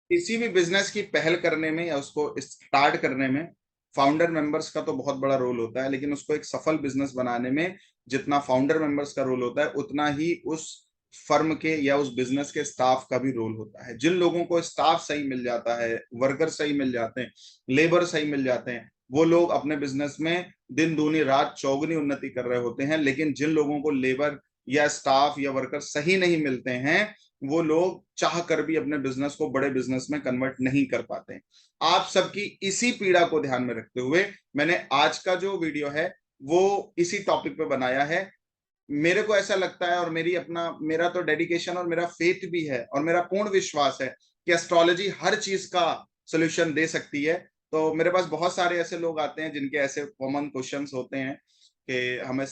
किसी भी बिजनेस की पहल करने में या उसको स्टार्ट करने में फाउंडर मेंबर्स का तो बहुत बड़ा रोल होता है, लेकिन उसको एक सफल बिजनेस बनाने में जितना फाउंडर मेंबर्स का रोल होता है उतना ही उस फर्म के या उस बिजनेस के स्टाफ का भी रोल होता है। जिन लोगों को स्टाफ सही मिल जाता है, वर्कर सही मिल जाते हैं, लेबर सही मिल जाते हैं, वो लोग अपने बिजनेस में दिन दूनी रात चौगुनी उन्नति कर रहे होते हैं। लेकिन जिन लोगों को लेबर या स्टाफ या वर्कर सही नहीं मिलते हैं, वो लोग चाह कर भी अपने बिजनेस को बड़े बिजनेस में कन्वर्ट नहीं कर पाते हैं। आप सबकी इसी पीड़ा को ध्यान में रखते हुए मैंने आज का जो वीडियो है वो इसी टॉपिक पे बनाया है। मेरे को ऐसा लगता है, और मेरा तो डेडिकेशन और मेरा फेथ भी है और मेरा पूर्ण विश्वास है कि एस्ट्रोलॉजी हर चीज का सोल्यूशन दे सकती है। तो मेरे पास बहुत सारे ऐसे लोग आते हैं जिनके ऐसे कॉमन क्वेश्चंस होते हैं कि हमें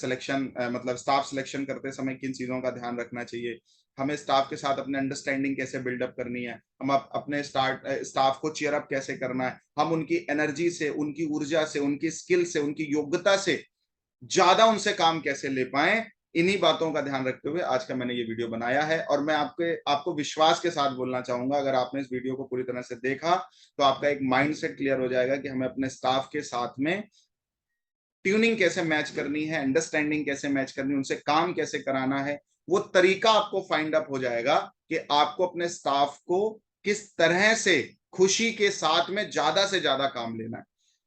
मतलब स्टाफ सिलेक्शन करते समय किन चीजों का ध्यान रखना चाहिए, हमें स्टाफ के साथ अपने अंडरस्टैंडिंग कैसे बिल्डअप करनी है, हम अपने स्टाफ को चीयर अप कैसे करना है, हम उनकी एनर्जी से, उनकी ऊर्जा से, उनकी स्किल से, उनकी योग्यता से ज्यादा उनसे काम कैसे ले पाए। इन्हीं बातों का ध्यान रखते हुए आज का मैंने ये वीडियो बनाया है। और मैं आपको विश्वास के साथ बोलना चाहूंगा, अगर आपने इस वीडियो को पूरी तरह से देखा तो आपका एक माइंडसेट क्लियर हो जाएगा कि हमें अपने स्टाफ के साथ में ट्यूनिंग कैसे मैच करनी है, अंडरस्टैंडिंग कैसे मैच करनी है, उनसे काम कैसे कराना है। वो तरीका आपको फाइंड अप हो जाएगा कि आपको अपने स्टाफ को किस तरह से खुशी के साथ में ज्यादा से ज्यादा काम लेना है।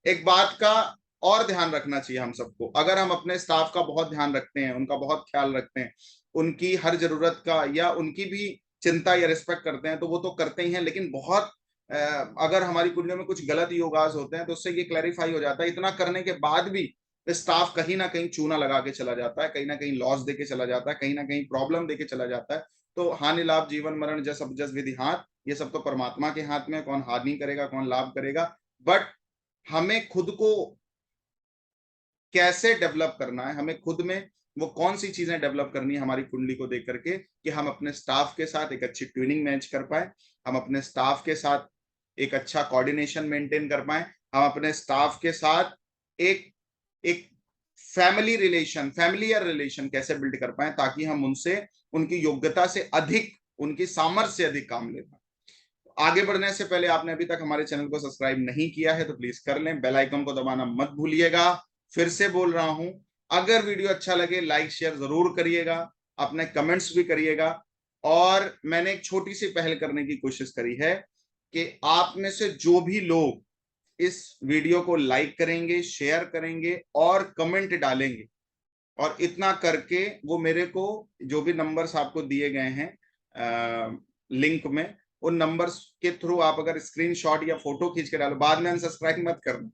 एक बात का और ध्यान रखना चाहिए हम सबको, अगर हम अपने स्टाफ का बहुत ध्यान रखते हैं, उनका बहुत ख्याल रखते हैं, उनकी हर जरूरत का या उनकी भी चिंता या रिस्पेक्ट करते हैं, तो वो तो करते ही हैं, लेकिन बहुत अगर हमारी कुंडलियों में कुछ गलत योगास होते हैं तो उससे ये क्लैरिफाई हो जाता है। इतना करने के बाद भी स्टाफ कहीं ना कहीं चूना लगा के चला जाता है, कहीं ना कहीं लॉस देके चला जाता है, कहीं ना कहीं प्रॉब्लम देके चला जाता है। तो हानि लाभ जीवन मरण जस अब जस विधि हाथ, ये सब तो परमात्मा के हाथ में, कौन हानि करेगा कौन लाभ करेगा। बट हमें खुद को कैसे डेवलप करना है, हमें खुद में वो कौन सी चीजें डेवलप करनी है हमारी कुंडली को देख करके कि हम अपने स्टाफ के साथ एक अच्छी ट्यूनिंग मैच कर पाए, हम अपने स्टाफ के साथ एक अच्छा कोऑर्डिनेशन मेंटेन कर पाए, हम अपने स्टाफ के साथ एक एक फैमिलियर रिलेशन कैसे बिल्ड कर पाए, ताकि हम उनसे उनकी योग्यता से अधिक, उनकी सामर्थ्य से अधिक काम ले पाए। आगे बढ़ने से पहले आपने अभी तक हमारे चैनल को सब्सक्राइब नहीं किया है तो प्लीज कर लें, बेल आइकन को दबाना मत भूलिएगा। फिर से बोल रहा हूं, अगर वीडियो अच्छा लगे लाइक शेयर जरूर करिएगा, अपने कमेंट्स भी करिएगा। और मैंने एक छोटी सी पहल करने की कोशिश करी है कि आप में से जो भी लोग इस वीडियो को लाइक करेंगे, शेयर करेंगे और कमेंट डालेंगे, और इतना करके वो मेरे को जो भी नंबर्स आपको दिए गए हैं लिंक में, उन नंबर्स के थ्रू आप अगर स्क्रीनशॉट या फोटो खींच के डालो, बाद में अनसब्सक्राइब मत करना,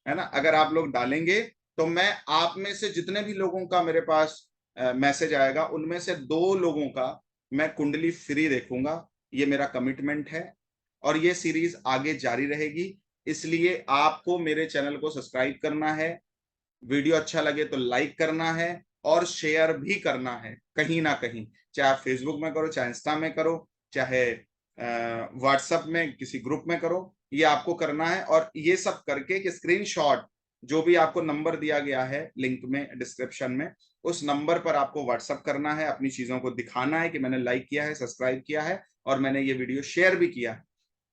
है ना। अगर आप लोग डालेंगे तो मैं आप में से जितने भी लोगों का मेरे पास मैसेज आएगा, उनमें से 2 लोगों का मैं कुंडली फ्री देखूंगा। ये मेरा कमिटमेंट है और ये सीरीज आगे जारी रहेगी। इसलिए आपको मेरे चैनल को सब्सक्राइब करना है, वीडियो अच्छा लगे तो लाइक करना है और शेयर भी करना है कहीं ना कहीं, चाहे आप फेसबुक में करो, चाहे इंस्टा में करो, चाहे व्हाट्सएप में किसी ग्रुप में करो, ये आपको करना है। और ये सब करके कि स्क्रीनशॉट जो भी आपको नंबर दिया गया है लिंक में डिस्क्रिप्शन में, उस नंबर पर आपको व्हाट्सएप करना है, अपनी चीजों को दिखाना है कि मैंने लाइक किया है, सब्सक्राइब किया है और मैंने ये वीडियो शेयर भी किया है।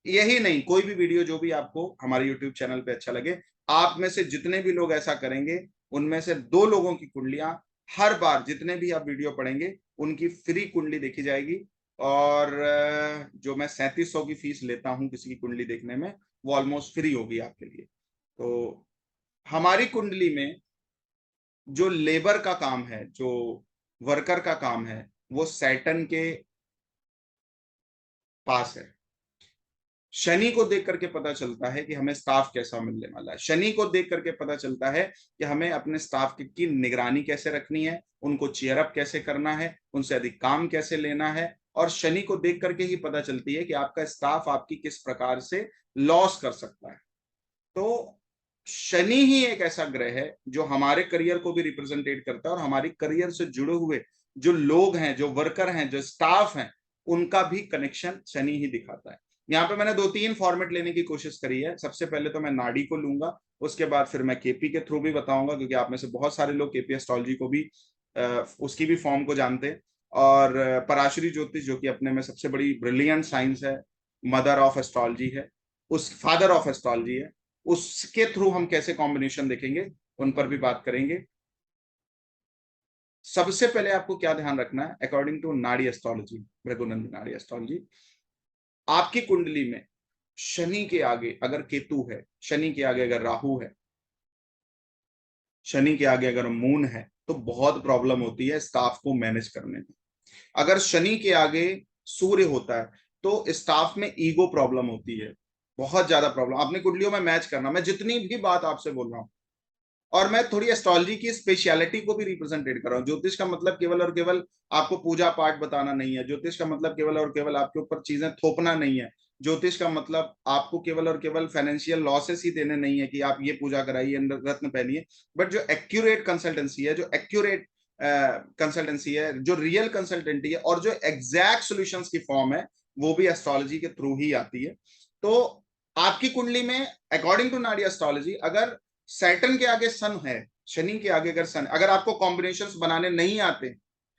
यही नहीं, कोई भी वीडियो जो भी आपको हमारे यूट्यूब चैनल पे अच्छा लगे, आप में से जितने भी लोग ऐसा करेंगे, उनमें से 2 लोगों की कुंडलियां हर बार जितने भी आप वीडियो पढ़ेंगे उनकी फ्री कुंडली देखी जाएगी। और जो मैं 3700 की फीस लेता हूं किसी की कुंडली देखने में, वो ऑलमोस्ट फ्री होगी आपके लिए। तो हमारी कुंडली में जो लेबर का काम है, जो वर्कर का काम है, वो सैटर्न के पास है। शनि को देख करके पता चलता है कि हमें स्टाफ कैसा मिलने वाला है, शनि को देख करके पता चलता है कि हमें अपने स्टाफ की निगरानी कैसे रखनी है, उनको चीयर अप कैसे करना है, उनसे अधिक काम कैसे लेना है। और शनि को देख करके ही पता चलती है कि आपका स्टाफ आपकी किस प्रकार से लॉस कर सकता है। तो शनि ही एक ऐसा ग्रह है जो हमारे करियर को भी रिप्रेजेंटेट करता है, और हमारी करियर से जुड़े हुए जो लोग हैं, जो वर्कर हैं, जो स्टाफ हैं, उनका भी कनेक्शन शनि ही दिखाता है। यहाँ पे मैंने 2-3 फॉर्मेट लेने की कोशिश करी है। सबसे पहले तो मैं नाड़ी को लूंगा, उसके बाद फिर मैं केपी के थ्रू भी बताऊंगा, क्योंकि आप में से बहुत सारे लोग केपी एस्ट्रोलॉजी को भी उसकी भी फॉर्म को जानते हैं। और पराशरी ज्योतिष जो कि अपने में सबसे बड़ी ब्रिलियंट साइंस है, मदर ऑफ एस्ट्रोलॉजी है, उस फादर ऑफ एस्ट्रोलॉजी है, उसके थ्रू हम कैसे कॉम्बिनेशन देखेंगे उन पर भी बात करेंगे। सबसे पहले आपको क्या ध्यान रखना है, अकॉर्डिंग टू नाड़ी एस्ट्रोलॉजी, भृगुनंदी नाड़ी एस्ट्रोलॉजी, आपकी कुंडली में शनि के आगे अगर केतु है, शनि के आगे अगर राहु है, शनि के आगे अगर मून है, तो बहुत प्रॉब्लम होती है स्टाफ को मैनेज करने में। अगर शनि के आगे सूर्य होता है तो स्टाफ में ईगो प्रॉब्लम होती है, बहुत ज्यादा प्रॉब्लम। अपनी कुंडलियों में मैच करना, मैं जितनी भी बात आपसे बोल रहा हूं, और मैं थोड़ी एस्ट्रोलॉजी की स्पेशलिटी को भी रिप्रेजेंटेट कर रहा हूँ। ज्योतिष का मतलब केवल और केवल आपको पूजा पाठ बताना नहीं है, ज्योतिष का मतलब केवल और केवल आपके ऊपर चीजें थोपना नहीं है, ज्योतिष का मतलब आपको केवल और केवल फाइनेंशियल लॉसेस ही देने नहीं है कि आप ये पूजा कराइए, रत्न पहनिए, बट जो एक्यूरेट कंसल्टेंसी है, जो एक्यूरेट कंसल्टेंसी है, जो रियल कंसल्टेंटी है, और जो एग्जैक्ट सॉल्यूशंस की फॉर्म है, वो भी एस्ट्रोलॉजी के थ्रू ही आती है। तो आपकी कुंडली में अकॉर्डिंग टू नाड़ी एस्ट्रोलॉजी अगर सैटर्न के आगे सन है, शनि के आगे अगर सन, अगर आपको कॉम्बिनेशंस बनाने नहीं आते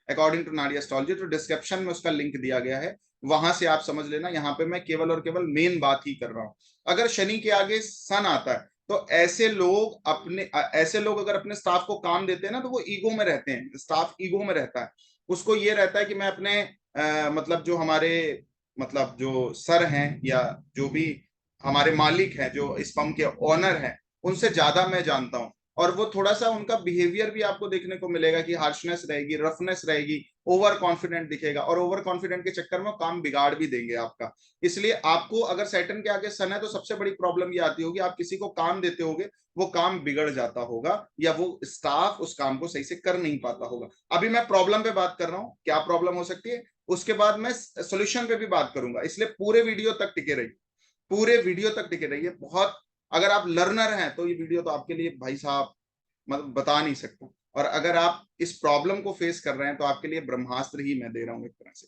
अकॉर्डिंग टू नाड़ी एस्ट्रोलॉजी, तो डिस्क्रिप्शन में उसका लिंक दिया गया है, वहां से आप समझ लेना। यहाँ पे मैं केवल और केवल मेन बात ही कर रहा हूं। अगर शनि के आगे सन आता है तो ऐसे लोग अगर अपने स्टाफ को काम देते हैं ना, तो वो ईगो में रहते हैं, स्टाफ ईगो में रहता है। उसको ये रहता है कि मैं अपने मतलब जो हमारे मतलब जो सर हैं या जो भी हमारे मालिक हैं, जो इस फर्म के ओनर हैं, उनसे ज्यादा मैं जानता हूं। और वो थोड़ा सा उनका बिहेवियर भी आपको देखने को मिलेगा कि हार्शनेस रहेगी, रफनेस रहेगी, ओवर कॉन्फिडेंट दिखेगा, और ओवर कॉन्फिडेंट के चक्कर में काम बिगाड़ भी देंगे आपका। इसलिए आपको अगर सैटर्न के आगे सन है तो सबसे बड़ी प्रॉब्लम ये आती होगी, आप किसी को काम देते होगे, वो काम बिगड़ जाता होगा, या वो स्टाफ उस काम को सही से कर नहीं पाता होगा। अभी मैं प्रॉब्लम पे बात कर रहा हूं, क्या प्रॉब्लम हो सकती है, उसके बाद मैं सोल्यूशन पे भी बात करूंगा। इसलिए पूरे वीडियो तक टिके रहिए, पूरे वीडियो तक टिके रहिए। बहुत, अगर आप लर्नर हैं तो ये वीडियो तो आपके लिए भाई साहब मतलब बता नहीं सकता, और अगर आप इस प्रॉब्लम को फेस कर रहे हैं तो आपके लिए ब्रह्मास्त्र ही मैं दे रहा हूं एक तरह से।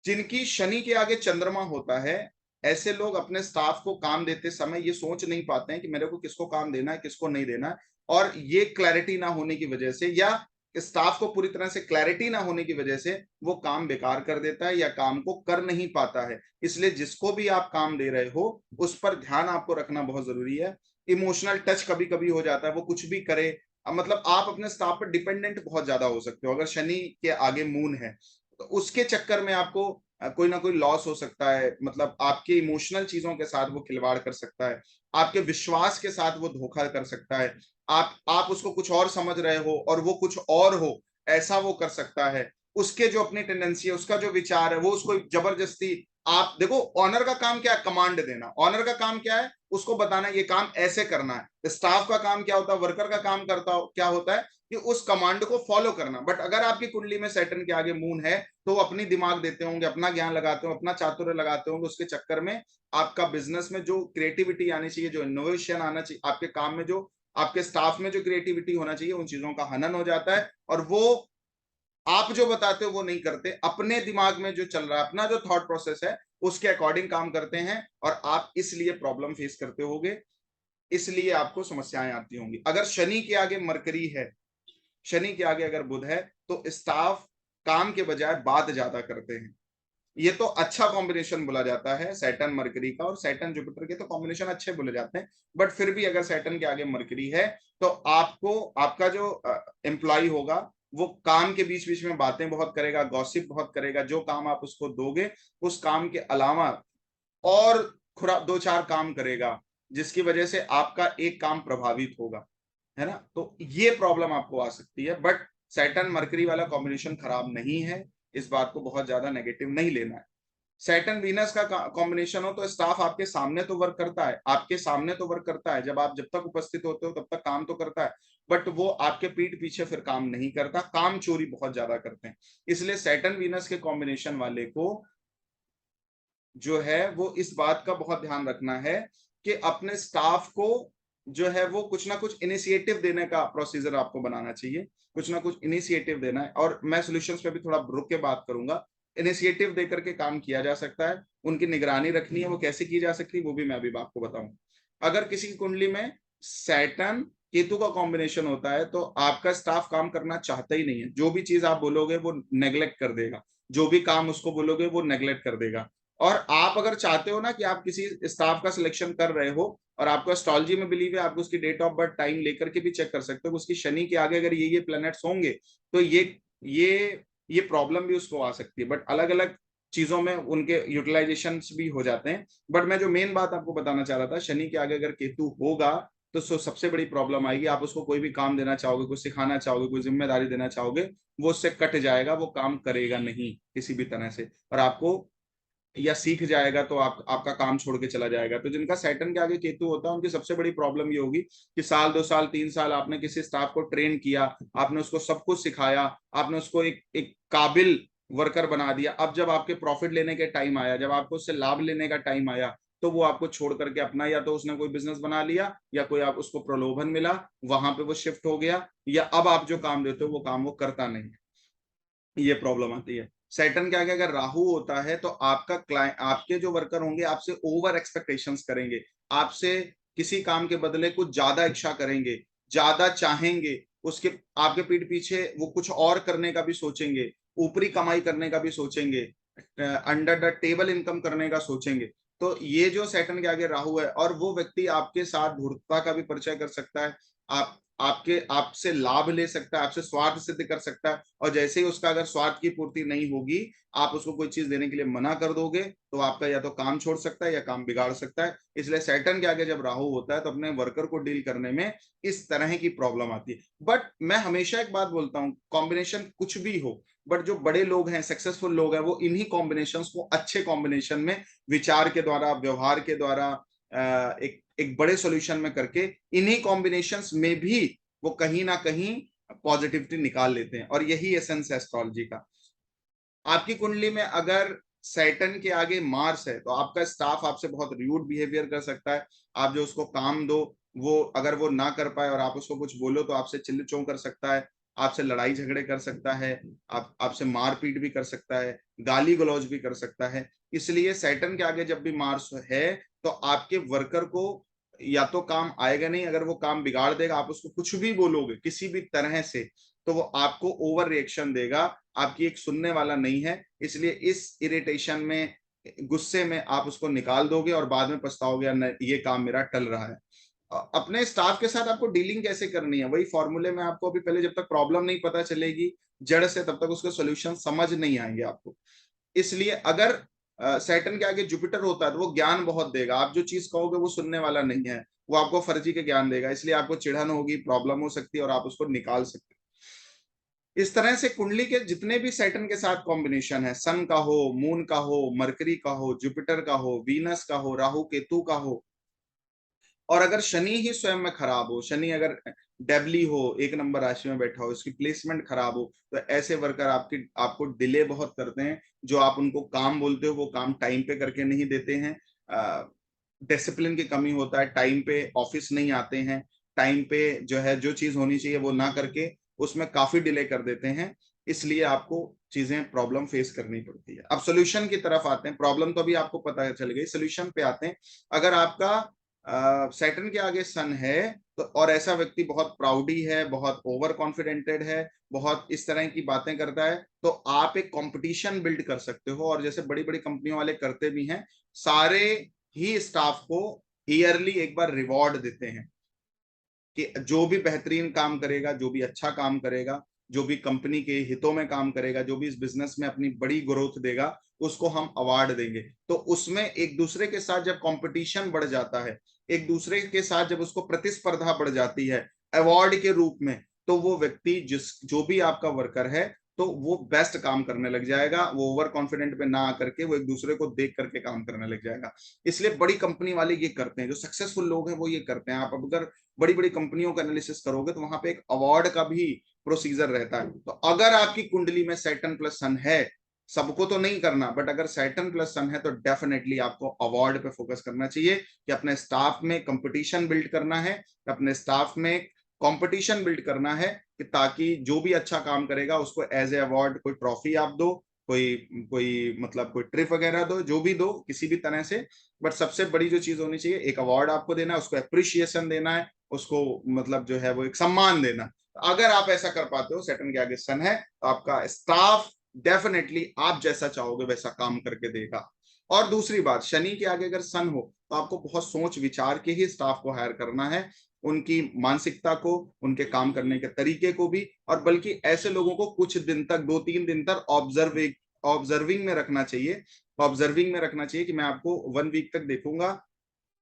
जिनकी शनि के आगे चंद्रमा होता है, ऐसे लोग अपने स्टाफ को काम देते समय ये सोच नहीं पाते हैं कि मेरे को किसको काम देना है, किसको नहीं देना है, और ये क्लैरिटी ना होने की वजह से, या स्टाफ को पूरी तरह से क्लैरिटी ना होने की वजह से वो काम बेकार कर देता है या काम को कर नहीं पाता है। इसलिए जिसको भी आप काम दे रहे हो उस पर ध्यान आपको रखना बहुत जरूरी है। इमोशनल टच कभी कभी हो जाता है, वो कुछ भी करे, मतलब आप अपने स्टाफ पर डिपेंडेंट बहुत ज्यादा हो सकते हो। अगर शनि के आगे मून है तो उसके चक्कर में आपको कोई ना कोई लॉस हो सकता है, मतलब आपके इमोशनल चीजों के साथ वो खिलवाड़ कर सकता है, आपके विश्वास के साथ वो धोखा कर सकता है, आप उसको कुछ और समझ रहे हो और वो कुछ और हो, ऐसा वो कर सकता है। उसके जो अपनी टेंडेंसी है, उसका जो विचार है, वो उसको जबरदस्ती, आप देखो ऑनर का काम क्या है, कमांड देना। ऑनर का काम क्या है, उसको बताना ये काम ऐसे करना है। स्टाफ का काम क्या होता है, वर्कर का काम क्या होता है कि उस कमांड को फॉलो करना। बट अगर आपकी कुंडली में सैटर्न के आगे मून है तो वो अपनी दिमाग देते होंगे, अपना ज्ञान लगाते होंगे, अपना चातुर्य लगाते होंगे, उसके चक्कर में आपका बिजनेस में जो क्रिएटिविटी आनी चाहिए, जो इनोवेशन आना चाहिए आपके काम में, जो आपके स्टाफ में जो क्रिएटिविटी होना चाहिए, उन चीजों का हनन हो जाता है, और वो आप जो बताते हो वो नहीं करते, अपने दिमाग में जो चल रहा है, अपना जो थॉट प्रोसेस है उसके अकॉर्डिंग काम करते हैं, और आप इसलिए प्रॉब्लम फेस करते होगे, इसलिए आपको समस्याएं आती होंगी। अगर शनि के आगे मरकरी है, शनि के आगे अगर बुध है, तो स्टाफ काम के बजाय बात ज्यादा करते हैं। ये तो अच्छा कॉम्बिनेशन बोला जाता है सैटर्न मरकरी का, और सैटर्न जुपिटर के तो कॉम्बिनेशन अच्छे बोले जाते हैं। बट फिर भी अगर सैटर्न के आगे मरकरी है तो आपको, आपका जो एम्प्लॉय होगा वो काम के बीच बीच में बातें बहुत करेगा, गॉसिप बहुत करेगा। जो काम आप उसको दोगे उस काम के अलावा और दो चार काम करेगा, जिसकी वजह से आपका एक काम प्रभावित होगा, है ना। तो ये प्रॉब्लम आपको आ सकती है। बट सैटर्न मरकरी वाला कॉम्बिनेशन खराब नहीं है, इस बात को बहुत ज्यादा नेगेटिव नहीं लेना है। सैटर्न वीनस का कॉम्बिनेशन हो तो स्टाफ आपके सामने तो वर्क करता है, आपके सामने तो वर्क करता है, जब तक उपस्थित होते हो तब तक काम तो करता है, बट वो आपके पीठ पीछे फिर काम नहीं करता, काम चोरी बहुत ज्यादा करते हैं। इसलिए सैटर्न वीनस के कॉम्बिनेशन वाले को जो है वो इस बात का बहुत ध्यान रखना है कि अपने स्टाफ को जो है वो कुछ ना कुछ इनिशिएटिव देने का प्रोसीजर आपको बनाना चाहिए, कुछ ना कुछ इनिशिएटिव देना है। और मैं सॉल्यूशंस पे भी थोड़ा रुक के बात करूंगा। इनिशिएटिव देकर के काम किया जा सकता है, उनकी निगरानी रखनी है, वो कैसे की जा सकती है वो भी मैं अभी आपको बताऊंगा। अगर किसी की कुंडली में सैटर्न केतु का कॉम्बिनेशन होता है तो आपका स्टाफ काम करना चाहता ही नहीं है, जो भी चीज आप बोलोगे वो नेग्लेक्ट कर देगा, जो भी काम उसको बोलोगे वो नेग्लेक्ट कर देगा। और आप अगर चाहते हो ना कि आप किसी स्टाफ का सिलेक्शन कर रहे हो और आपको एस्ट्रोलॉजी में बिलीव है, आप उसकी डेट ऑफ बर्थ टाइम लेकर के भी चेक कर सकते हो, उसकी शनि के आगे अगर ये प्लैनेट्स होंगे तो ये प्रॉब्लम भी उसको आ सकती है। बट अलग अलग चीजों में उनके यूटिलाइजेशन भी हो जाते हैं। बट मैं जो मेन बात आपको बताना चाह रहा था, शनि के आगे अगर केतु होगा तो सबसे बड़ी प्रॉब्लम आएगी। आप उसको कोई भी काम देना चाहोगे, कुछ सिखाना चाहोगे, कोई जिम्मेदारी देना चाहोगे, वो उससे कट जाएगा, वो काम करेगा नहीं किसी भी तरह से, और आपको या सीख जाएगा तो आपका काम छोड़ के चला जाएगा। तो जिनका सैटर्न के आगे केतु होता है उनकी सबसे बड़ी प्रॉब्लम ये होगी कि साल 2 साल 3 साल आपने किसी स्टाफ को ट्रेन किया, आपने उसको सब कुछ सिखाया, आपने उसको एक काबिल वर्कर बना दिया। अब जब आपके प्रॉफिट लेने के टाइम आया, जब आपको उससे लाभ लेने का टाइम आया, तो वो आपको छोड़ करके अपना, या तो उसने कोई बिजनेस बना लिया, या कोई आप उसको प्रलोभन मिला, वहां पे वो शिफ्ट हो गया, या अब आप जो काम देते हो वो काम वो करता नहीं। ये प्रॉब्लम आती है। सैटर्न के आगे अगर राहु होता है तो आपका क्लाइंट, आपके जो वर्कर होंगे आपसे ओवर एक्सपेक्टेशंस करेंगे, आपसे किसी काम के बदले कुछ ज्यादा इच्छा करेंगे, ज्यादा चाहेंगे, उसके आपके पीठ पीछे वो कुछ और करने का भी सोचेंगे, ऊपरी कमाई करने का भी सोचेंगे, अंडर द टेबल इनकम करने का सोचेंगे। तो ये जो सैटर्न के आगे राहु है, और वो व्यक्ति आपके साथ धूर्तता का भी परिचय कर सकता है, आपसे लाभ ले सकता है, आपसे स्वार्थ सिद्ध कर सकता है, और जैसे ही उसका अगर स्वार्थ की पूर्ति नहीं होगी, आप उसको कोई चीज देने के लिए मना कर दोगे, तो आपका या तो काम छोड़ सकता है या काम बिगाड़ सकता है। इसलिए सैटर्न के आगे जब राहु होता है तो अपने वर्कर को डील करने में इस तरह की प्रॉब्लम आती है। बट मैं हमेशा एक बात बोलता हूँ, कॉम्बिनेशन कुछ भी हो, बट जो बड़े लोग हैं, सक्सेसफुल लोग हैं, वो इन्हीं कॉम्बिनेशन को अच्छे कॉम्बिनेशन में विचार के द्वारा, व्यवहार के द्वारा, एक एक बड़े सॉल्यूशन में करके, इन्हीं कॉम्बिनेशंस में भी वो कहीं ना कहीं पॉजिटिविटी निकाल लेते हैं। और यही एसेंस है एस्ट्रोलॉजी का। आपकी कुंडली में अगर सैटर्न के आगे मार्स है तो आपका स्टाफ आपसे बहुत र्यूड बिहेवियर कर सकता है। आप जो उसको काम दो, वो अगर वो ना कर पाए और आप उसको कुछ बोलो तो आपसे चिल्ल चों कर सकता है, आपसे लड़ाई झगड़े कर सकता है, आपसे मारपीट भी कर सकता है, गाली गलौज भी कर सकता है। इसलिए सैटर्न के आगे जब भी मार्स है तो आपके वर्कर को या तो काम आएगा नहीं, अगर वो काम बिगाड़ देगा, आप उसको कुछ भी बोलोगे किसी भी तरह से, तो वो आपको ओवर रिएक्शन देगा, आपकी एक सुनने वाला नहीं है। इसलिए इस इरिटेशन में, गुस्से में आप उसको निकाल दोगे और बाद में पछताओगे, ये काम मेरा टल रहा है। अपने स्टाफ के साथ आपको डीलिंग कैसे करनी है, वही फॉर्मूले में आपको अभी, पहले जब तक प्रॉब्लम नहीं पता चलेगी जड़ से, तब तक उसके सॉल्यूशन समझ नहीं आएंगे आपको। इसलिए अगर सैटर्न के आगे जुपिटर होता है तो वो ज्ञान बहुत देगा, आप जो चीज कहोगे वो सुनने वाला नहीं है, वो आपको फर्जी के ज्ञान देगा, इसलिए आपको चिढ़न होगी, प्रॉब्लम हो सकती है और आप उसको निकाल सकते हैं। इस तरह से कुंडली के जितने भी सैटर्न के साथ कॉम्बिनेशन है, सन का हो, मून का हो, मरकरी का हो, जुपिटर का हो, वीनस का हो, राहु केतु का हो, और अगर शनि ही स्वयं में खराब हो, शनि अगर डेबली हो, 1 नंबर राशि में बैठा हो, इसकी प्लेसमेंट खराब हो, तो ऐसे वर्कर आपको डिले बहुत करते हैं। जो आप उनको काम बोलते हो वो काम टाइम पे करके नहीं देते हैं, डिसिप्लिन की कमी होता है, टाइम पे ऑफिस नहीं आते हैं, टाइम पे जो है जो चीज होनी चाहिए वो ना करके उसमें काफी डिले कर देते हैं। इसलिए आपको चीजें प्रॉब्लम फेस करनी पड़ती है। अब सोल्यूशन की तरफ आते हैं, प्रॉब्लम तो अभी आपको पता चल गई, सोल्यूशन पे आते हैं। अगर आपका सैटर्न के आगे सन है तो, और ऐसा व्यक्ति बहुत प्राउडी है, बहुत ओवर कॉन्फिडेंटेड है, बहुत इस तरह की बातें करता है, तो आप एक कंपटीशन बिल्ड कर सकते हो, और जैसे बड़ी बड़ी कंपनियों वाले करते भी हैं, सारे ही स्टाफ को ईयरली एक बार रिवॉर्ड देते हैं कि जो भी बेहतरीन काम करेगा, जो भी अच्छा काम करेगा, जो भी कंपनी के हितों में काम करेगा, जो भी इस बिजनेस में अपनी बड़ी ग्रोथ देगा, उसको हम अवार्ड देंगे। तो उसमें एक दूसरे के साथ जब कंपटीशन बढ़ जाता है, एक दूसरे के साथ जब उसको प्रतिस्पर्धा बढ़ जाती है अवार्ड के रूप में, तो वो व्यक्ति जो भी आपका वर्कर है, तो वो बेस्ट काम करने लग जाएगा, वो ओवर कॉन्फिडेंट पे ना आकर के वो एक दूसरे को देख करके काम करने लग जाएगा। इसलिए बड़ी कंपनी वाले ये करते हैं, जो सक्सेसफुल लोग हैं वो ये करते हैं। आप अगर बड़ी बड़ी कंपनियों का एनालिसिस करोगे तो वहां पे एक अवार्ड का भी प्रोसीजर रहता है। तो अगर आपकी कुंडली में सैटर्न प्लस सन है, सबको तो नहीं करना, बट अगर सैटर्न प्लस सन है तो डेफिनेटली आपको अवार्ड पे फोकस करना चाहिए, कि अपने स्टाफ में कंपटीशन बिल्ड करना है, अपने स्टाफ में कंपटीशन बिल्ड करना है, कि ताकि जो भी अच्छा काम करेगा उसको एज ए अवार्ड कोई ट्रॉफी आप दो, कोई कोई मतलब कोई ट्रिप वगैरह दो, जो भी दो किसी भी तरह से। बट सबसे बड़ी जो चीज होनी चाहिए, एक अवार्ड आपको देना है, उसको अप्रिशिएशन देना है, उसको मतलब जो है वो एक सम्मान देना। अगर आप ऐसा कर पाते हो, सैटर्न के आगे सन है, तो आपका स्टाफ डेफिनेटली आप जैसा चाहोगे वैसा काम करके देगा। और दूसरी बात, शनि के आगे अगर सन हो तो आपको बहुत सोच विचार के ही स्टाफ को हायर करना है, उनकी मानसिकता को, उनके काम करने के तरीके को भी, और बल्कि ऐसे लोगों को कुछ दिन तक, 2-3 दिन तक ऑब्जर्विंग में रखना चाहिए। ऑब्जर्विंग में रखना चाहिए कि मैं आपको 1 वीक तक देखूंगा,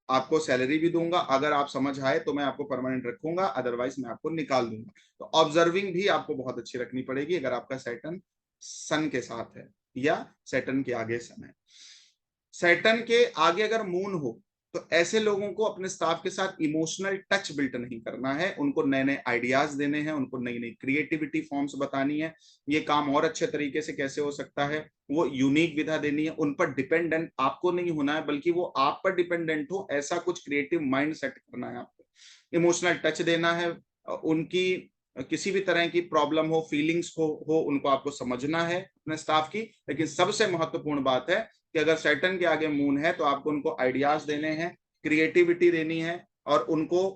आपको सैलरी भी दूंगा, अगर आप समझ आए तो मैं आपको परमानेंट रखूंगा, अदरवाइज मैं आपको निकाल दूंगा। तो ऑब्जर्विंग भी आपको बहुत अच्छी रखनी पड़ेगी अगर आपका सैटर्न सन के साथ है या सैटर्न के आगे सन है। सैटर्न के आगे अगर मून हो तो ऐसे लोगों को अपने स्टाफ के साथ इमोशनल टच बिल्ड नहीं करना है, उनको नए नए आइडियाज देने हैं, उनको नई नई क्रिएटिविटी फॉर्म्स बतानी है, ये काम और अच्छे तरीके से कैसे हो सकता है, वो यूनिक विधा देनी है। उन पर डिपेंडेंट आपको नहीं होना है, बल्कि वो आप पर डिपेंडेंट हो, ऐसा कुछ क्रिएटिव माइंड सेट करना है आपको। इमोशनल टच देना है, उनकी किसी भी तरह की प्रॉब्लम हो, फीलिंग्स हो उनको आपको समझना है अपने स्टाफ की। लेकिन सबसे महत्वपूर्ण बात है कि अगर सैटर्न के आगे मून है तो आपको उनको आइडियाज देने हैं, क्रिएटिविटी देनी है, और उनको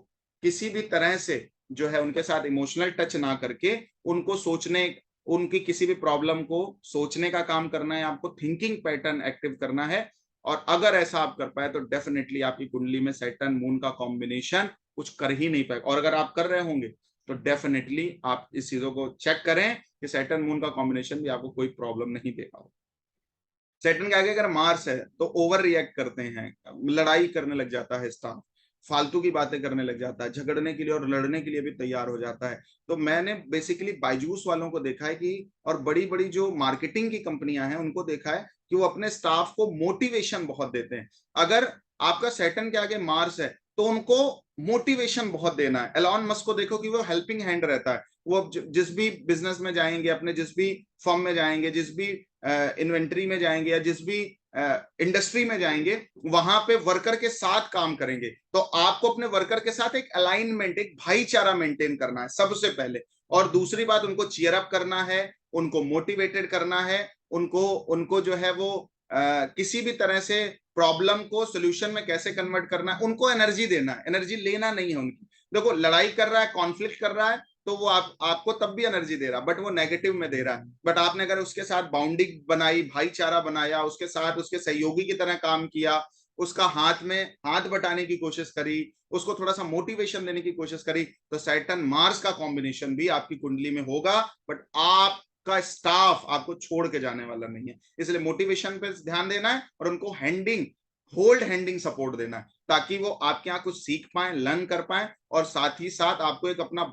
किसी भी तरह से जो है उनके साथ इमोशनल टच ना करके उनको सोचने, उनकी किसी भी प्रॉब्लम को सोचने का काम करना है, आपको थिंकिंग पैटर्न एक्टिव करना है। और अगर ऐसा आप कर पाए तो डेफिनेटली आपकी कुंडली में सैटर्न मून का कॉम्बिनेशन कुछ कर ही नहीं पाएगा। और अगर आप कर रहे होंगे तो डेफिनेटली आप इस चीजों को चेक करें कि सैटर्न मून का कॉम्बिनेशन भी आपको कोई प्रॉब्लम नहीं देगा। सैटर्न के आगे अगर मार्स है तो ओवर रिएक्ट करते हैं, लड़ाई करने लग जाता है स्टाफ, फालतू की बातें करने लग जाता है, झगड़ने के लिए और लड़ने के लिए भी तैयार हो जाता है। तो मैंने बेसिकली बायजूस वालों को देखा है कि, और बड़ी बड़ी जो मार्केटिंग की कंपनियां हैं उनको देखा है कि वो अपने स्टाफ को मोटिवेशन बहुत देते हैं। अगर आपका सैटर्न के आगे मार्स है तो उनको मोटिवेशन बहुत देना है। एलॉन मस्क को देखो कि वो हेल्पिंग हैंड रहता है, वो जिस भी बिजनेस में जाएंगे, अपने जिस भी फर्म में जाएंगे, जिस भी इन्वेंट्री में जाएंगे, या जिस भी इंडस्ट्री में जाएंगे, वहां पे वर्कर के साथ काम करेंगे। तो आपको अपने वर्कर के साथ एक अलाइनमेंट, एक भाईचारा मेंटेन करना है सबसे पहले। और दूसरी बात, उनको चीयर अप करना है, उनको मोटिवेटेड करना है, उनको उनको जो है वो किसी भी तरह से प्रॉब्लम को सोल्यूशन में कैसे कन्वर्ट करना है, उनको एनर्जी देना है, एनर्जी लेना नहीं है उनकी। देखो लड़ाई कर रहा है, कॉन्फ्लिक्ट कर रहा है, तो वो आपको तब भी एनर्जी दे रहा, बट वो नेगेटिव में दे रहा है। बट आपने अगर उसके साथ बाउंडिंग बनाई, भाईचारा बनाया, उसके साथ उसके सहयोगी की तरह काम किया, उसका हाथ में हाथ बटाने की कोशिश करी, उसको थोड़ा सा मोटिवेशन देने की कोशिश करी, तो सैटर्न मार्स का कॉम्बिनेशन भी आपकी कुंडली में होगा। बट आपका स्टाफ आपको छोड़ के जाने वाला नहीं है, इसलिए मोटिवेशन पे ध्यान देना है और उनको होल्ड हैंडिंग सपोर्ट देना है, ताकि वो आपके यहाँ कुछ सीख पाए, लर्न कर पाए, और साथ ही साथ आपको एक अपना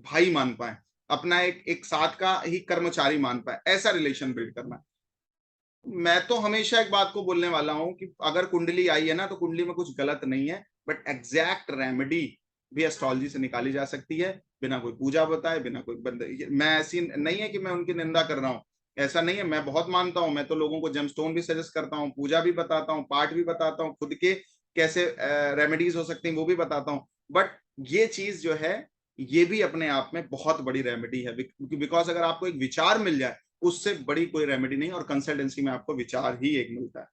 भाई मान पाए, अपना एक साथ का ही कर्मचारी मान पाए, ऐसा रिलेशन बिल्ड करना है। मैं तो हमेशा एक बात को बोलने वाला हूं कि अगर कुंडली आई है ना तो कुंडली में कुछ गलत नहीं है, बट एग्जैक्ट रेमेडी भी एस्ट्रोलॉजी से निकाली जा सकती है, बिना कोई पूजा बताए, बिना कोई बंद। मैं ऐसी नहीं है कि मैं उनकी निंदा कर रहा हूँ, ऐसा नहीं है, मैं बहुत मानता हूँ, मैं तो लोगों को जेमस्टोन भी सजेस्ट करता हूँ, पूजा भी बताता हूँ, पाठ भी बताता हूँ, खुद के कैसे रेमेडीज हो सकती हैं वो भी बताता हूँ। बट ये चीज जो है ये भी अपने आप में बहुत बड़ी रेमेडी है, बिकॉज अगर आपको एक विचार मिल जाए उससे बड़ी कोई रेमेडी नहीं, और कंसल्टेंसी में आपको विचार ही एक मिलता है।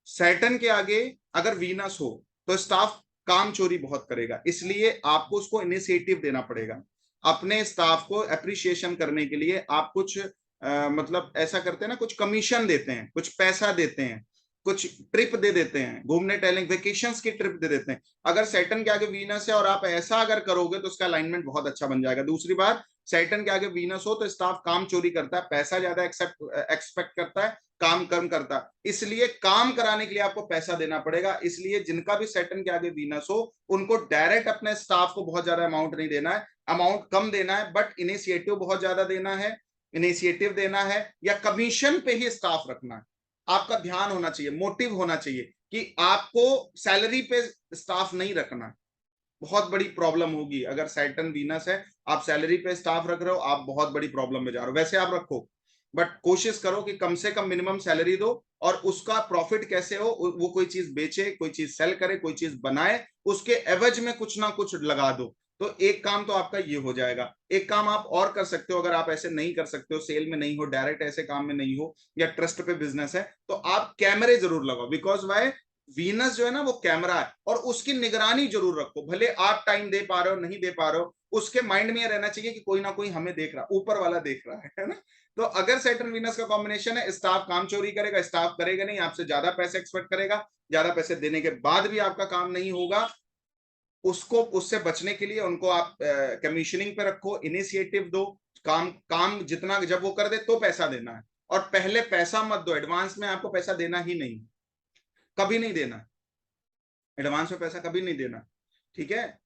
सैटर्न के आगे अगर वीनस हो तो स्टाफ काम चोरी बहुत करेगा, इसलिए आपको उसको इनिशिएटिव देना पड़ेगा। अपने स्टाफ को अप्रिशिएशन करने के लिए आप कुछ मतलब ऐसा करते हैं ना, कुछ कमीशन देते हैं, कुछ पैसा देते हैं, कुछ ट्रिप दे देते हैं, घूमने टहलने वेकेशंस की ट्रिप दे देते हैं। अगर सैटर्न के आगे वीनस है और आप ऐसा अगर करोगे तो उसका अलाइनमेंट बहुत अच्छा बन जाएगा। दूसरी बात, सैटर्न के आगे वीनस हो तो स्टाफ काम चोरी करता है, पैसा ज्यादा एक्सपेक्ट करता है, काम कम करता है, इसलिए काम कराने के लिए आपको पैसा देना पड़ेगा। इसलिए जिनका भी सैटर्न के आगे वीनस हो उनको डायरेक्ट अपने स्टाफ को बहुत ज्यादा अमाउंट नहीं देना है, अमाउंट कम देना है, बट इनिशिएटिव बहुत ज्यादा देना है, इनिशिएटिव देना है, या कमीशन पे ही स्टाफ रखना है। आपका ध्यान होना चाहिए, मोटिव होना चाहिए कि आपको सैलरी पे स्टाफ नहीं रखना। बहुत बड़ी प्रॉब्लम होगी अगर सैटर्न वीनस है, आप सैलरी पे स्टाफ रख रहे हो, आप बहुत बड़ी प्रॉब्लम में जा रहे हो। वैसे आप रखो, बट कोशिश करो कि कम से कम मिनिमम सैलरी दो, और उसका प्रॉफिट कैसे हो, वो कोई चीज बेचे, कोई चीज सेल करे, कोई चीज बनाए, उसके एवज में कुछ ना कुछ लगा दो। तो एक काम तो आपका ये हो जाएगा। एक काम आप और कर सकते हो, अगर आप ऐसे नहीं कर सकते हो, सेल में नहीं हो, डायरेक्ट ऐसे काम में नहीं हो, या ट्रस्ट पे बिजनेस है, तो आप कैमरे जरूर लगाओ। बिकॉज वाई, वीनस जो है ना वो कैमरा है, और उसकी निगरानी जरूर रखो, भले आप टाइम दे पा रहे हो नहीं दे पा रहे हो, उसके माइंड में ये रहना चाहिए कि कोई ना कोई हमें देख रहा, ऊपर वाला देख रहा है ना। तो अगर सैटर्न वीनस का कॉम्बिनेशन है, स्टाफ काम चोरी करेगा, स्टाफ करेगा नहीं, आपसे ज्यादा पैसे एक्सपेक्ट करेगा, ज्यादा पैसे देने के बाद भी आपका काम नहीं होगा, उसको उससे बचने के लिए उनको आप कमीशनिंग पे रखो, इनिशिएटिव दो, काम काम जितना जब वो कर दे तो पैसा देना है, और पहले पैसा मत दो, एडवांस में आपको पैसा देना ही नहीं, कभी नहीं देना, एडवांस में पैसा कभी नहीं देना, ठीक है।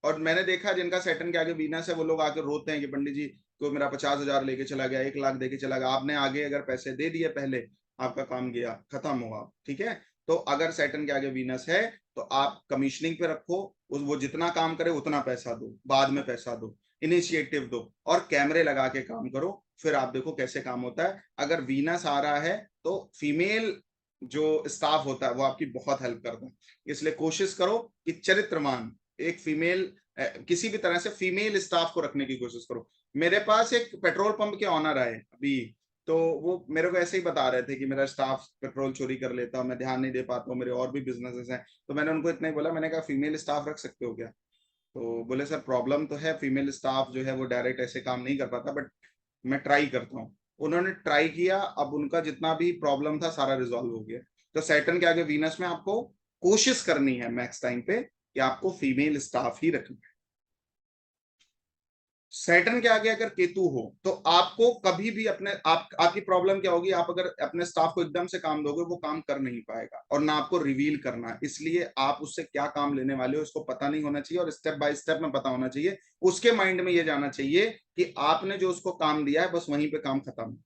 और मैंने देखा जिनका सैटर्न के आगे वीनस है, वो लोग आके रोते हैं कि पंडित जी तो मेरा 50,000 लेके चला गया, 1 लाख देके चला गया, आपने आगे अगर पैसे दे दिए पहले, आपका काम गया, खत्म हुआ, ठीक है। तो अगर सैटर्न के आगे वीनस है तो आप कमीशनिंग पे रखो, वो जितना काम करे उतना पैसा दो, बाद में पैसा दो, इनिशिएटिव दो, और कैमरे लगा के काम करो, फिर आप देखो कैसे काम होता है। अगर वीनस आ रहा है तो फीमेल जो स्टाफ होता है वो आपकी बहुत हेल्प करता है, इसलिए कोशिश करो कि चरित्रवान एक फीमेल, किसी भी तरह से फीमेल स्टाफ को रखने की कोशिश करो। मेरे पास एक पेट्रोल पंप के ऑनर आए अभी, तो वो मेरे को ऐसे ही बता रहे थे कि मेरा स्टाफ पेट्रोल चोरी कर लेता हूँ, मैं ध्यान नहीं दे पाता हूँ, मेरे और भी बिजनेसेस हैं। तो मैंने उनको इतना ही बोला, मैंने कहा फीमेल स्टाफ रख सकते हो क्या? तो बोले सर प्रॉब्लम तो है, फीमेल स्टाफ जो है वो डायरेक्ट ऐसे काम नहीं कर पाता, बट मैं ट्राई करता हूँ। उन्होंने ट्राई किया, अब उनका जितना भी प्रॉब्लम था सारा रिजॉल्व हो गया। तो सैटर्न के आगे वीनस में आपको कोशिश करनी है मैक्स टाइम पे कि आपको फीमेल स्टाफ ही रखना है। सैटर्न के आगे अगर केतु हो तो आपको कभी भी आपकी प्रॉब्लम क्या होगी, आप अगर अपने स्टाफ को एकदम से काम दोगे वो काम कर नहीं पाएगा, और ना आपको रिवील करना है, इसलिए आप उससे क्या काम लेने वाले हो उसको पता नहीं होना चाहिए, और स्टेप बाय स्टेप में पता होना चाहिए। उसके माइंड में ये जाना चाहिए कि आपने जो उसको काम दिया है बस वहीं पे काम खत्म,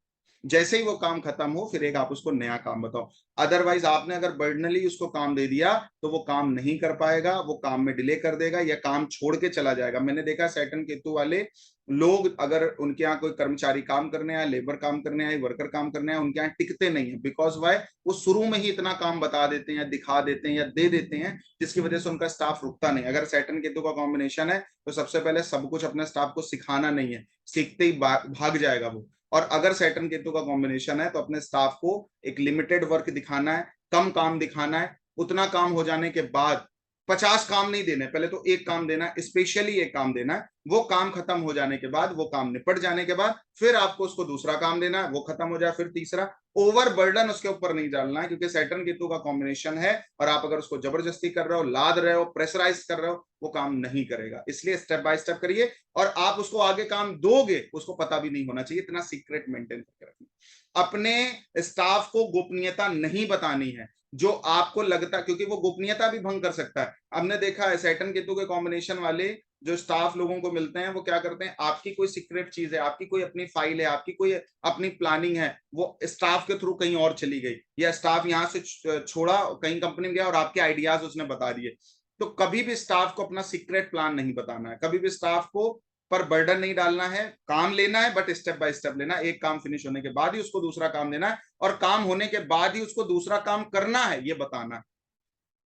जैसे ही वो काम खत्म हो फिर एक आप उसको नया काम बताओ। अदरवाइज आपने अगर बर्डनली उसको काम दे दिया तो वो काम नहीं कर पाएगा, वो काम में डिले कर देगा या काम छोड़ के चला जाएगा। मैंने देखा सैटर्न केतु वाले लोग, अगर उनके यहाँ कोई कर्मचारी काम करने आए, लेबर काम करने आए, वर्कर काम करने आए, उनके यहाँ टिकते नहीं है, बिकॉज वाई, वो शुरू में ही इतना काम बता देते हैं, दिखा देते हैं या दे देते हैं, जिसकी वजह से उनका स्टाफ रुकता नहीं। अगर सैटर्न केतु का कॉम्बिनेशन है तो सबसे पहले सब कुछ अपने स्टाफ को सिखाना नहीं है, सीखते ही भाग जाएगा वो। और अगर सैटर्न केतु का कॉम्बिनेशन है तो अपने स्टाफ को एक लिमिटेड वर्क दिखाना है, कम काम दिखाना है, उतना काम हो जाने के बाद 50 काम नहीं देने, पहले तो एक काम देना है, स्पेशली एक काम देना है, वो काम खत्म हो जाने के बाद, वो काम निपट जाने के बाद फिर आपको उसको दूसरा काम देना है, वो खत्म हो जाए फिर तीसरा। ओवर बर्डन उसके ऊपर नहीं डालना है, क्योंकि सैटर्न केतु का कॉम्बिनेशन है, और आप अगर उसको जबरदस्ती कर रहे हो, लाद रहे हो, प्रेशराइज कर रहे हो, वो काम नहीं करेगा। इसलिए स्टेप बाय स्टेप करिए, और आप उसको आगे काम दोगे उसको पता भी नहीं होना चाहिए, इतना सीक्रेट मेंटेन करके रखना। अपने स्टाफ को गोपनीयता नहीं बतानी है, जो आपको लगता, क्योंकि वो गोपनीयता भी भंग कर सकता है। हमने देखा है सैटर्न केतु के कॉम्बिनेशन वाले जो स्टाफ लोगों को मिलते हैं, वो क्या करते हैं, आपकी कोई सीक्रेट चीज है, आपकी कोई अपनी फाइल है, आपकी कोई अपनी प्लानिंग है, वो स्टाफ के थ्रू कहीं और चली गई, या स्टाफ यहां से छोड़ा कहीं कंपनी में गया और आपके आइडियाज उसने बता दिए। तो कभी भी स्टाफ को अपना सीक्रेट प्लान नहीं बताना है, कभी भी स्टाफ को पर बर्डन नहीं डालना है, काम लेना है बट स्टेप बाय स्टेप लेना है, एक काम फिनिश होने के बाद ही उसको दूसरा काम देना है, और काम होने के बाद ही उसको दूसरा काम करना है, ये बताना है।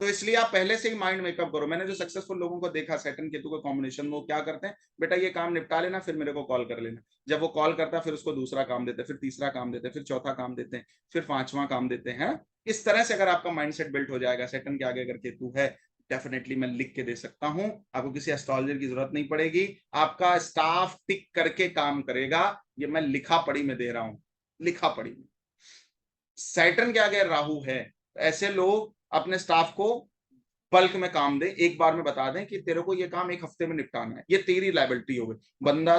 तो इसलिए आप पहले से ही माइंड मेकअप करो। मैंने जो सक्सेसफुल लोगों को देखा सैटर्न केतु का कॉम्बिनेशन, वो क्या करते हैं, बेटा ये काम निपटा लेना फिर मेरे को कॉल कर लेना, जब वो कॉल करता है फिर उसको दूसरा काम देते हैं, फिर तीसरा काम देते हैं, फिर चौथा काम देते हैं, फिर पांचवा काम देते हैं। इस तरह से अगर आपका माइंडसेट बिल्ट हो जाएगा, सैटर्न के आगे अगर केतु है, डेफिनेटली मैं लिख के दे सकता हूं, आपको किसी एस्ट्रोलॉजर की जरूरत नहीं पड़ेगी, आपका स्टाफ टिक करके काम करेगा। ये मैं लिखा पढ़ी में दे रहा हूं, लिखा पढ़ी में। सैटर्न के आगे राहु है, ऐसे लोग अपने स्टाफ को बल्क में काम दें, एक बार में बता दें कि तेरे को ये काम एक हफ्ते में निपटाना है, ये तेरी लाइबिलिटी हो गई, बंदा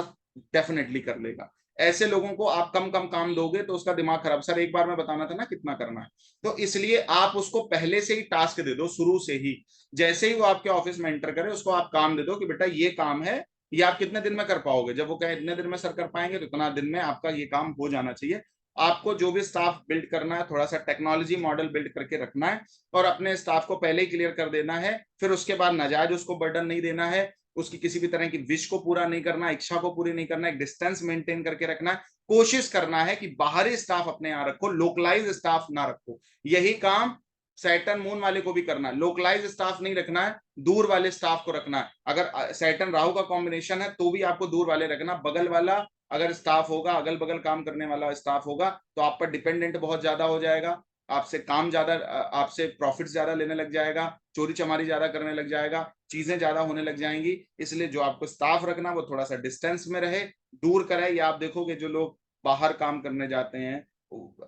डेफिनेटली कर लेगा। ऐसे लोगों को आप कम कम काम दोगे तो उसका दिमाग खराब, सर एक बार में बताना था ना कितना करना है, तो इसलिए आप उसको पहले से ही टास्क दे दो, शुरू से ही, जैसे ही वो आपके ऑफिस में एंटर करे उसको आप काम दे दो कि बेटा ये काम है, ये आप कितने दिन में कर पाओगे, जब वो कहे इतने दिन में सर कर पाएंगे तो इतना दिन में आपका ये काम हो जाना चाहिए। आपको जो भी स्टाफ बिल्ड करना है, थोड़ा सा टेक्नोलॉजी मॉडल बिल्ड करके रखना है, और अपने स्टाफ को पहले ही क्लियर कर देना है, फिर उसके बाद नाजायज उसको बर्डन नहीं देना है, उसकी किसी भी तरह की विश को पूरा नहीं करना, इच्छा को पूरी नहीं करना, एक डिस्टेंस मेंटेन करके रखना है। कोशिश करना है कि बाहरी स्टाफ अपने यहाँ रखो, लोकलाइज स्टाफ ना रखो। यही काम सैटर्न मून वाले को भी करना है, लोकलाइज स्टाफ नहीं रखना है, दूर वाले स्टाफ को रखना है। अगर सैटर्न राहु का कॉम्बिनेशन है तो भी आपको दूर वाले रखना, बगल वाला अगर स्टाफ होगा, अगल बगल काम करने वाला स्टाफ होगा तो आप पर डिपेंडेंट बहुत ज्यादा हो जाएगा। आपसे काम ज्यादा, आपसे प्रॉफिट ज्यादा लेने लग जाएगा, चोरी चमारी ज्यादा करने लग जाएगा, चीजें ज्यादा होने लग जाएंगी। इसलिए जो आपको स्टाफ रखना वो थोड़ा सा डिस्टेंस में रहे, दूर का रहे। या आप देखोगे जो लोग बाहर काम करने जाते हैं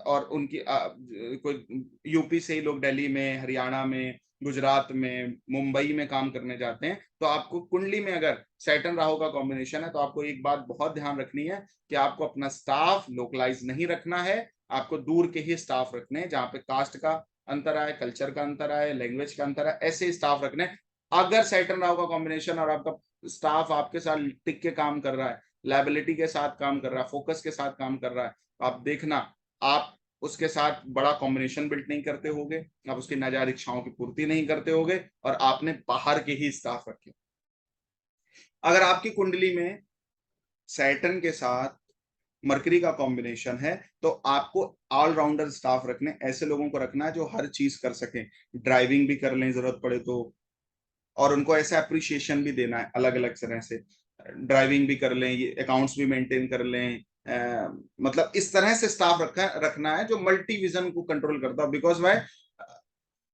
और उनकी कोई यूपी से ही लोग दिल्ली में, हरियाणा में, गुजरात में, मुंबई में काम करने जाते हैं, तो आपको कुंडली में अगर सैटर्न राहु का कॉम्बिनेशन है तो आपको एक बात बहुत ध्यान रखनी है कि आपको अपना स्टाफ लोकलाइज नहीं रखना है, आपको दूर के ही स्टाफ रखने हैं, जहां पे कास्ट का अंतर आए, कल्चर का अंतर आए, लैंग्वेज का अंतर आए, ऐसे स्टाफ रखने। अगर सैटर्न राहु का कॉम्बिनेशन और आपका स्टाफ आपके साथ टिक के काम कर रहा है, लाइबिलिटी के साथ काम कर रहा है, फोकस के साथ काम कर रहा है, आप देखना आप उसके साथ बड़ा कॉम्बिनेशन बिल्ड नहीं करते होगे, आप उसकी नाजायज इच्छाओं की पूर्ति नहीं करते होगे, और आपने बाहर के ही स्टाफ रखे। अगर आपकी कुंडली में सैटर्न के साथ मरकरी का कॉम्बिनेशन है तो आपको ऑलराउंडर स्टाफ रखने, ऐसे लोगों को रखना है जो हर चीज कर सके, ड्राइविंग भी कर लें जरूरत पड़े तो, और उनको ऐसा अप्रिशिएशन भी देना है अलग अलग तरह से, ड्राइविंग भी कर लें, ये अकाउंट्स भी मेंटेन कर लें, मतलब इस तरह से स्टाफ रखना है जो मल्टी विजन को कंट्रोल करता है। बिकॉज भाई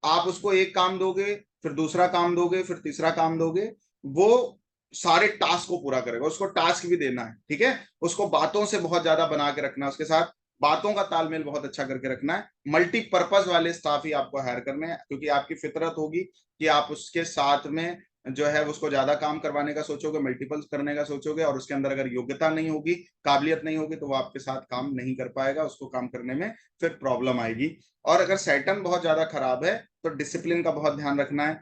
आप उसको एक काम दोगे, फिर दूसरा काम दोगे, फिर तीसरा काम दोगे, वो सारे टास्क को पूरा करेगा, उसको टास्क भी देना है, ठीक है। उसको बातों से बहुत ज्यादा बना के रखना है, उसके साथ बातों का तालमेल बहुत अच्छा करके रखना है। मल्टीपर्पज वाले स्टाफ ही आपको हायर करने हैं, क्योंकि आपकी फितरत होगी कि आप उसके साथ में जो है उसको ज्यादा काम करवाने का सोचोगे, मल्टीपल करने का सोचोगे, और उसके अंदर अगर योग्यता नहीं होगी, काबिलियत नहीं होगी, तो वो आपके साथ काम नहीं कर पाएगा, उसको काम करने में फिर प्रॉब्लम आएगी। और अगर सैटर्न बहुत ज्यादा खराब है तो डिसिप्लिन का बहुत ध्यान रखना है,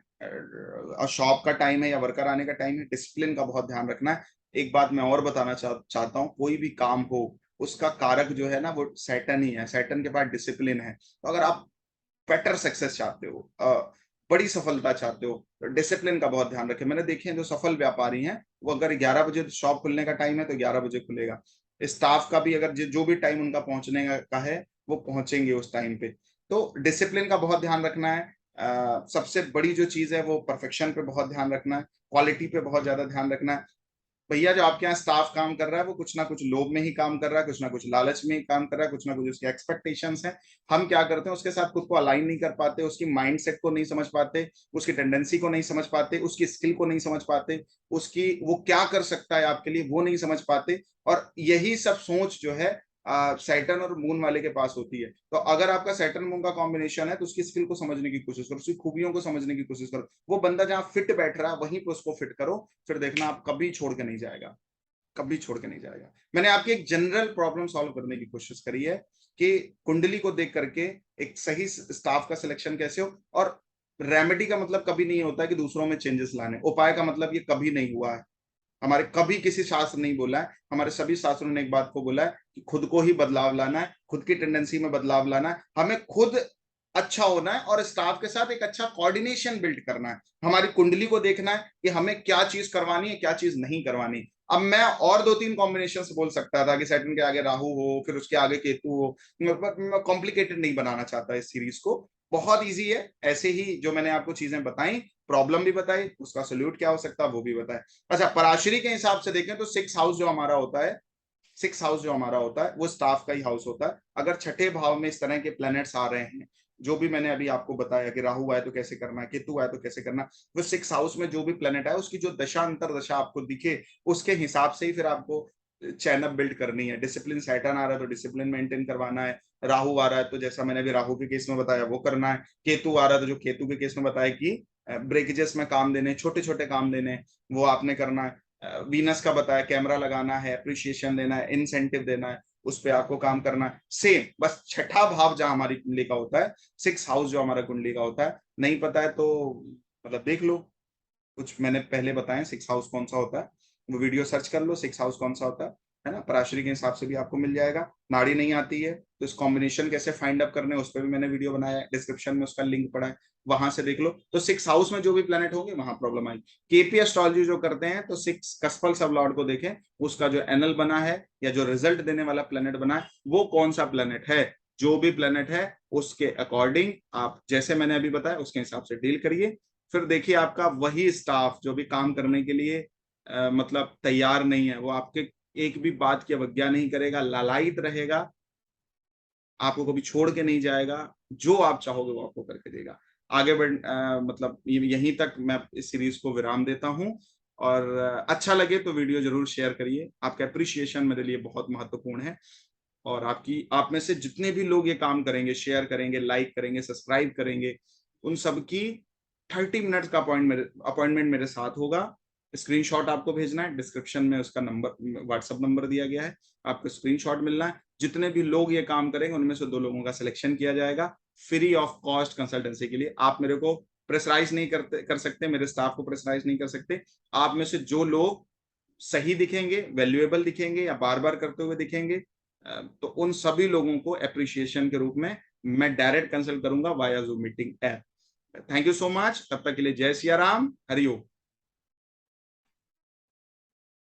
और शॉप का टाइम है या वर्कर आने का टाइम है, डिसिप्लिन का बहुत ध्यान रखना है। एक बात मैं और बताना चाहता हूँ, कोई भी काम हो उसका कारक जो है ना वो सैटर्न ही है, सैटर्न के पास डिसिप्लिन है। तो अगर आप बेटर सक्सेस चाहते हो, बड़ी सफलता चाहते हो, तो डिसिप्लिन का बहुत ध्यान रखें। मैंने देखे हैं जो सफल व्यापारी हैं, वो अगर 11 बजे शॉप खुलने का टाइम है तो 11 बजे खुलेगा। स्टाफ का भी अगर जो भी टाइम उनका पहुंचने का है वो पहुंचेंगे उस टाइम पे। तो डिसिप्लिन का बहुत ध्यान रखना है। सबसे बड़ी जो चीज है वो परफेक्शन पे बहुत ध्यान रखना है, क्वालिटी पे बहुत ज्यादा ध्यान रखना है। भैया जो आपके यहाँ स्टाफ काम कर रहा है वो कुछ ना कुछ लोभ में ही काम कर रहा है, कुछ ना कुछ लालच में ही काम कर रहा है, कुछ ना कुछ उसकी एक्सपेक्टेशंस हैं। हम क्या करते हैं, उसके साथ खुद को अलाइन नहीं कर पाते, उसकी माइंड सेट को नहीं समझ पाते, उसकी टेंडेंसी को नहीं समझ पाते, उसकी स्किल को नहीं समझ पाते, उसकी वो क्या कर सकता है आपके लिए वो नहीं समझ पाते। और यही सब सोच जो है सैटर्न और मून वाले के पास होती है। तो अगर आपका सैटर्न मून का कॉम्बिनेशन है तो उसकी स्किल को समझने की कोशिश करो, उसकी खूबियों को समझने की कोशिश करो, वो बंदा जहां फिट बैठ रहा है वहीं पर उसको फिट करो, फिर देखना आप कभी छोड़ के नहीं जाएगा, कभी छोड़ के नहीं जाएगा। मैंने आपकी एक जनरल प्रॉब्लम सॉल्व करने की कोशिश करी है कि कुंडली को देख करके एक सही स्टाफ का सिलेक्शन कैसे हो। और रेमेडी का मतलब कभी नहीं होता है कि दूसरों में चेंजेस लाने, उपाय का मतलब ये कभी नहीं हुआ है, हमारे कभी किसी शास्त्र नहीं बोला है। हमारे सभी शास्त्रों ने एक बात को बोला है कि खुद को ही बदलाव लाना है, खुद की टेंडेंसी में बदलाव लाना है, हमें खुद अच्छा होना है और स्टाफ के साथ एक अच्छा कोऑर्डिनेशन बिल्ड करना है। हमारी कुंडली को देखना है कि हमें क्या चीज करवानी है, क्या चीज नहीं करवानी। अब मैं और दो तीन कॉम्बिनेशन बोल सकता था कि सैटर्न के आगे राहु हो, फिर उसके आगे केतु हो, मैं कॉम्प्लिकेटेड नहीं बनाना चाहता इस सीरीज को, बहुत इजी है। ऐसे ही जो मैंने आपको चीजें बताई, प्रॉब्लम भी बताई, उसका सोल्यूट क्या हो सकता है वो भी बताया। अच्छा, पराशरी के हिसाब से देखें तो 6 हाउस जो हमारा होता है, 6 हाउस जो हमारा होता है वो स्टाफ का ही हाउस होता है। अगर छठे भाव में इस तरह के प्लैनेट्स आ रहे हैं, जो भी मैंने अभी आपको बताया कि राहु आए तो कैसे करना है, केतु आए तो कैसे करना, वो 6 हाउस में जो भी प्लैनेट आए उसकी जो दशा अंतर दशा आपको दिखे उसके हिसाब से ही फिर आपको चैन अप बिल्ड करनी है। डिसिप्लिन सैटर्न आ रहा है तो डिसिप्लिन मेंटेन करवाना है, राहु आ रहा है तो जैसा मैंने अभी राहु के केस में बताया वो करना है, केतु आ रहा है तो जो केतु के केस में बताया कि ब्रेकेजेस में काम देने, छोटे छोटे काम देने, वो आपने करना है। वीनस का बताया कैमरा लगाना है, अप्रिशिएशन देना है, इंसेंटिव देना है, उस पर आपको काम करना है। सेम, बस छठा भाव जहां हमारी कुंडली का होता है, 6 हाउस जो हमारा कुंडली का होता है, नहीं पता है तो मतलब देख लो, कुछ मैंने पहले बताए 6 हाउस कौन सा होता है, वो वीडियो सर्च कर लो 6 हाउस कौन सा होता है ना, पराशरी के हिसाब से भी आपको मिल जाएगा। नाड़ी नहीं आती है तो इस कॉम्बिनेशन कैसे फाइंड अप करने उस पर भी मैंने वीडियो बनाया है, डिस्क्रिप्शन में उसका लिंक पड़ा है, वहां से देख लो। तो 6 हाउस में जो भी प्लेनेट होंगे वहां प्रॉब्लम आएगी। केपी एस्ट्रोलॉजी जो करते हैं तो 6 कस्पल सब लॉर्ड को देखें, उसका जो एनल बना है या जो रिजल्ट देने वाला प्लेनेट बना है वो कौन सा प्लेनेट है, जो भी प्लेनेट है उसके अकॉर्डिंग आप जैसे मैंने अभी बताया उसके हिसाब से डील करिए। फिर देखिए आपका वही स्टाफ जो भी काम करने के लिए मतलब तैयार नहीं है, वो आपके एक भी बात की अवज्ञा नहीं करेगा, लालायित रहेगा, आपको कभी छोड़ के नहीं जाएगा, जो आप चाहोगे वो आपको करके देगा। आगे मतलब यहीं तक मैं इस सीरीज को विराम देता हूँ। और अच्छा लगे तो वीडियो जरूर शेयर करिए। आपका अप्रिशिएशन मेरे लिए बहुत महत्वपूर्ण है। और आप में से जितने भी लोग ये काम करेंगे, शेयर करेंगे, लाइक करेंगे, सब्सक्राइब करेंगे, उन सबकी 30 मिनट्स का अपॉइंटमेंट मेरे साथ होगा। स्क्रीनशॉट आपको भेजना है, डिस्क्रिप्शन में उसका नंबर, व्हाट्सएप नंबर दिया गया है, आपको स्क्रीनशॉट मिलना है। जितने भी लोग ये काम करेंगे उनमें से 2 लोगों का सिलेक्शन किया जाएगा फ्री ऑफ कॉस्ट कंसल्टेंसी के लिए। आप मेरे को प्रेशराइज नहीं कर सकते, मेरे स्टाफ को प्रेशराइज नहीं कर सकते। आप में से जो लोग सही दिखेंगे, वैल्यूएबल दिखेंगे या बार बार करते हुए दिखेंगे, तो उन सभी लोगों को एप्रिशिएशन के रूप में मैं डायरेक्ट कंसल्ट करूंगा via zoom meeting app. Thank you so much. तब तक के लिए जय सिया राम, हरिओम।